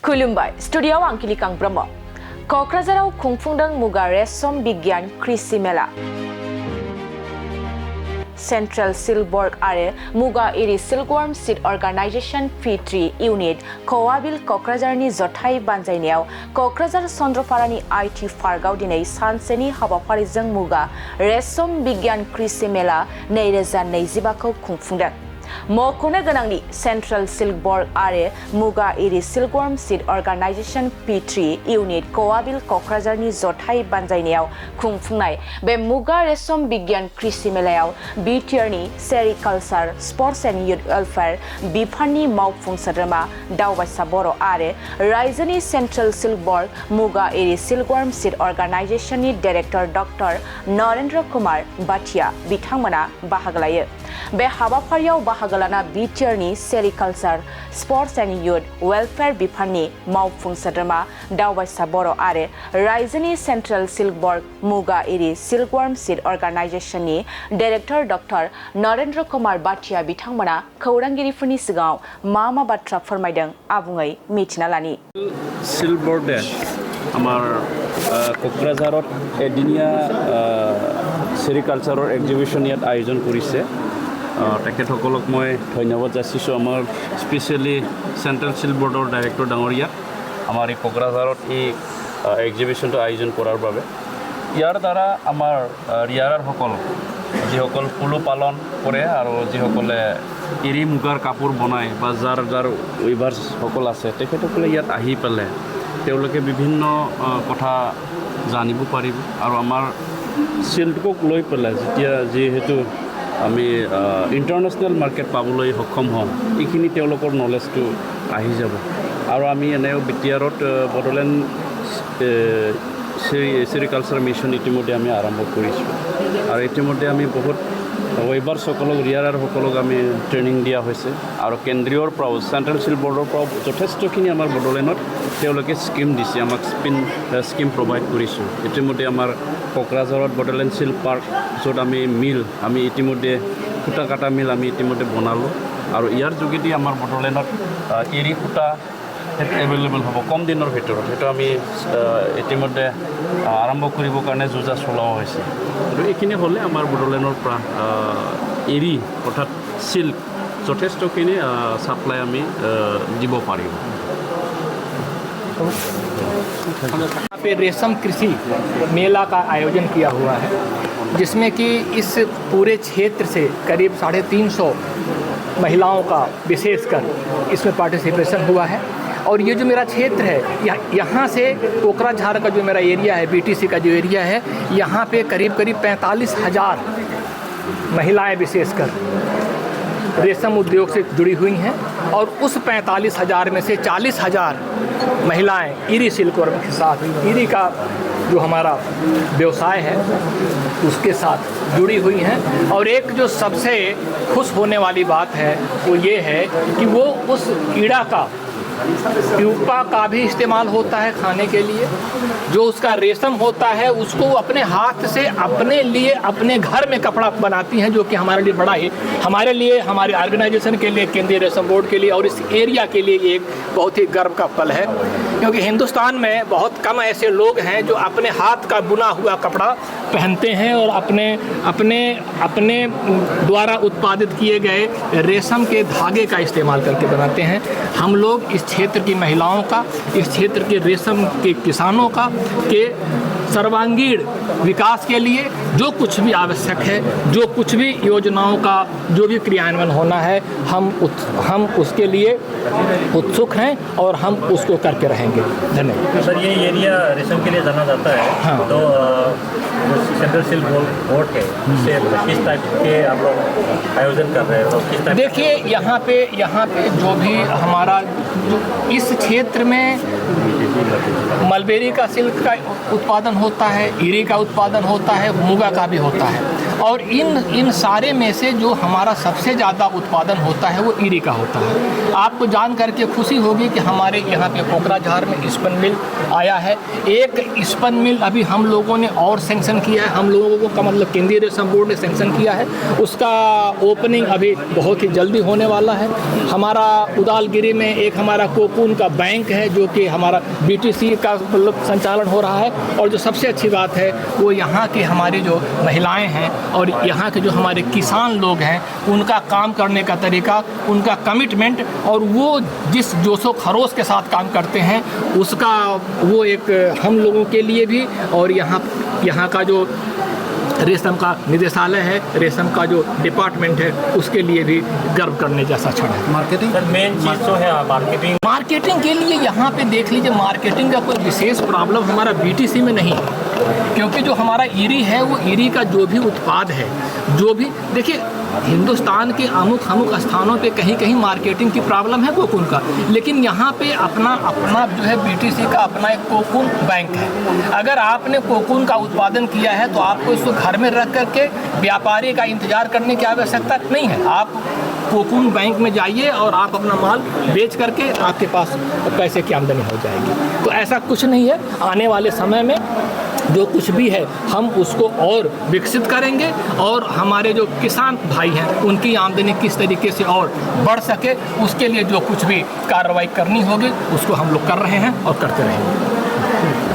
खुलुमबाय स्टुडियोआव आं किलिकां ब्रह्म क'क्राझाराव खुंफुंदों मुगा रेशम बिगियान कृषि मेला सेंट्रल सिल्क बोर्ड आरो Muga Eri silkworm seed organisation P3 unit कवाबिल क'क्राझारनि जथाय बानजायनायाव क'क्राझार चन्द्रपारानि IT पार्कआव दिनै सानसेनि हाबाफारिजों मुगा रेशम बिगियान कृषि मेला 2025 खौ खुंफुंदों। मख'नो गोनांदि सेंट्रल सिल्क बोर्ड आरो Muga Eri silkworm seed organisation P3 unit कवाबिल क'क्राझारनि जथाय बानजायनायाव खुंफुंनाय बे मुगा रेशम बिगियान कृषि मेलायाव बिटिआरनि sericulture sports and youth welfare बिफाननि मावफुं सोद्रोमा दावबायसा बर' आरो रायजोनि central silk board Muga Eri silkworm seed अर्गेनाइजेशननि डाइरेक्टर डक्टर नरेंद्र कुमार बाथिया बिथांमोना बाहागो लायो। बे हाबाफारियाव बाहागो लाना बिटिआरनि sericulture sports and youth welfare बिफाननि मावफुं सोद्रोमा दावबायसा बर' आरो रायजोनि central silk board Muga Eri silkworm seed अर्गेनाइजेशननि डाइरेक्टर डक्टर नरेंद्र कुमार बाथिया बिथांमोना खौरांगिरिफोरनि सिगाङाव मा बाथ्रा फोरमायदों आबुङै मिथिना लानि। सिल्क बोर्डे आमार क'क्राझारत एदिनिया सेरिकालचारर एग्जिबिशन यात आयोजन करिছে। तेखेतসকলক মই ধন্যবাদ যাচিছোঁ। আমাৰ স্পেচিয়েলি চেণ্ট্ৰেল চিল্ক বৰ্ডৰ ডাইৰেক্টৰ ডাঙৰীয়া আমাৰ এই কক্ৰাঝাৰত এই এক্সিবিশ্যনটো আয়োজন কৰাৰ বাবে। ইয়াৰ দ্বাৰা আমাৰ ৰিয়াৰাৰসকল যিসকল পলু পালন কৰে আৰু যিসকলে এৰী মুগাৰ কাপোৰ বনায় বা যাৰ উইভাৰ্ছসকল আছে তেখেতসকলে ইয়াত আহি পেলাই তেওঁলোকে বিভিন্ন কথা জানিব পাৰিব আৰু আমাৰ চিল্কক লৈ পেলাই যেতিয়া যিহেতু আমি ইণ্টাৰনেশ্যনেল মাৰ্কেট পাবলৈ সক্ষম হ'ম এইখিনি তেওঁলোকৰ নলেজটো আহি যাব আৰু আমি এনেও বিটিআৰত বড়োলেণ্ড সেৰিকালচাৰ মিছন ইতিমধ্যে আমি আৰম্ভ কৰিছোঁ আৰু ইতিমধ্যে আমি বহুত ৱেবাৰসকলক ৰিয়াৰাৰসকলক আমি ট্ৰেইনিং দিয়া হৈছে আৰু কেন্দ্ৰীয়ৰ পৰাও চেণ্ট্ৰেল চিল্ক বৰ্ডৰ পৰাও যথেষ্টখিনি আমাৰ বড়োলেণ্ডত তেওঁলোকে স্কিম দিছে, আমাক স্কিম প্ৰভাইড কৰিছোঁ। ইতিমধ্যে আমাৰ কক্ৰাঝাৰত বড়োলেণ্ড চিল্ক পাৰ্ক য'ত আমি ইতিমধ্যে সূতা কাটা মিল আমি ইতিমধ্যে বনালোঁ আৰু ইয়াৰ যোগেদি আমাৰ বড়োলেণ্ডত এৰী সূতা এভেইলেবল হ'ব কম দিনৰ ভিতৰত। সেইটো আমি ইতিমধ্যে আৰম্ভ কৰিবৰ কাৰণে যোজা চলোৱা হৈছে আৰু এইখিনি হ'লে আমাৰ বড়োলেণ্ডৰ পৰা এৰী অৰ্থাৎ চিল্ক যথেষ্টখিনি ছাপ্লাই আমি দিব পাৰিম। यहाँ पे रेशम कृषि मेला का आयोजन किया हुआ है जिसमें कि इस पूरे क्षेत्र से करीब 350 महिलाओं का विशेषकर इसमें पार्टिसिपेशन हुआ है। और ये जो मेरा क्षेत्र है यहाँ से कोकराझार का जो मेरा एरिया है BTC का जो एरिया है यहाँ पे करीब 45,000 महिलाएं विशेषकर रेशम उद्योग से जुड़ी हुई हैं और उस 45,000 में से 40,000 महिलाएं इरी सिल्कवर्म के साथ इरी का जो हमारा व्यवसाय है उसके साथ जुड़ी हुई हैं। और एक जो सबसे खुश होने वाली बात है वो ये है कि वो उस कीड़ा का प्यूपा का भी इस्तेमाल होता है खाने के लिए। जो उसका रेशम होता है उसको अपने हाथ से अपने लिए अपने घर में कपड़ा बनाती हैं, जो कि हमारे लिए बड़ा ही हमारे लिए हमारे ऑर्गेनाइजेशन के लिए केंद्रीय रेशम बोर्ड के लिए और इस एरिया के लिए एक बहुत ही गर्व का पल है। क्योंकि हिंदुस्तान में बहुत कम ऐसे लोग हैं जो अपने हाथ का बुना हुआ कपड़ा पहनते हैं और अपने द्वारा उत्पादित किए गए रेशम के धागे का इस्तेमाल करके बनाते हैं। हम लोग इस क्षेत्र की महिलाओं का, इस क्षेत्र के रेशम के किसानों का के सर्वांगीण विकास के लिए जो कुछ भी आवश्यक है, जो कुछ भी योजनाओं का जो भी क्रियान्वयन होना है हम उसके लिए उत्सुक हैं और हम उसको करके रहेंगे। धन्यवाद। सर, ये एरिया रेशम के लिए जाना जाता है। हाँ। तो सेंट्रल सिल्क बोर्ड है उससे किस टाइप के आप लोग आयोजन कर रहे हो? किस टाइप? देखिए यहाँ पे जो भी हमारा इस क्षेत्र में मलबेरी का सिल्क का उत्पादन होता है, इरी का उत्पादन होता है, मुगा का भी होता है और इन सारे में से जो हमारा सबसे ज़्यादा उत्पादन होता है वो इरी का होता है। आपको जान करके खुशी होगी कि हमारे यहाँ पे कोकराझार में स्पिन मिल आया है। एक स्पिन मिल अभी हम लोगों ने और सेंक्शन किया है, हम लोगों का मतलब केंद्रीय रेशम बोर्ड ने सेंक्शन किया है। उसका ओपनिंग अभी बहुत ही जल्दी होने वाला है। हमारा उदालगिरी में एक हमारा हमारा कोकून का बैंक है जो कि हमारा BTC का मतलब संचालन हो रहा है। और जो सबसे अच्छी बात है वो यहाँ के हमारे जो महिलाएं हैं और यहाँ के जो हमारे किसान लोग हैं उनका काम करने का तरीका, उनका कमिटमेंट और वो जिस जोशो खरोश के साथ काम करते हैं उसका वो एक हम लोगों के लिए भी और यहाँ का जो रेशम का निदेशालय है, रेशम का जो डिपार्टमेंट है उसके लिए भी गर्व करने जैसा क्षण है। मार्केटिंग सर मेन चीज़ जो है मार्केटिंग के लिए यहाँ पे देख लीजिए, मार्केटिंग का कोई विशेष प्रॉब्लम हमारा BTC में नहीं है, क्योंकि जो हमारा ईरी है वो ईरी का जो भी उत्पाद है, जो भी देखिए हिंदुस्तान के अमुक स्थानों पे कहीं कहीं मार्केटिंग की प्रॉब्लम है कोकून का, लेकिन यहाँ पे अपना जो है BTC का अपना एक कोकून बैंक है। अगर आपने कोकून का उत्पादन किया है तो आपको इसको घर में रख करके व्यापारी का इंतजार करने की आवश्यकता नहीं है। आप कोकून बैंक में जाइए और आप अपना माल बेच करके आपके पास पैसे की आमदनी हो जाएगी। तो ऐसा कुछ नहीं है, आने वाले समय में जो कुछ भी है हम उसको और विकसित करेंगे और हमारे जो किसान भाई हैं उनकी आमदनी किस तरीके से और बढ़ सके उसके लिए जो कुछ भी कार्रवाई करनी होगी उसको हम लोग कर रहे हैं और करते रहेंगे।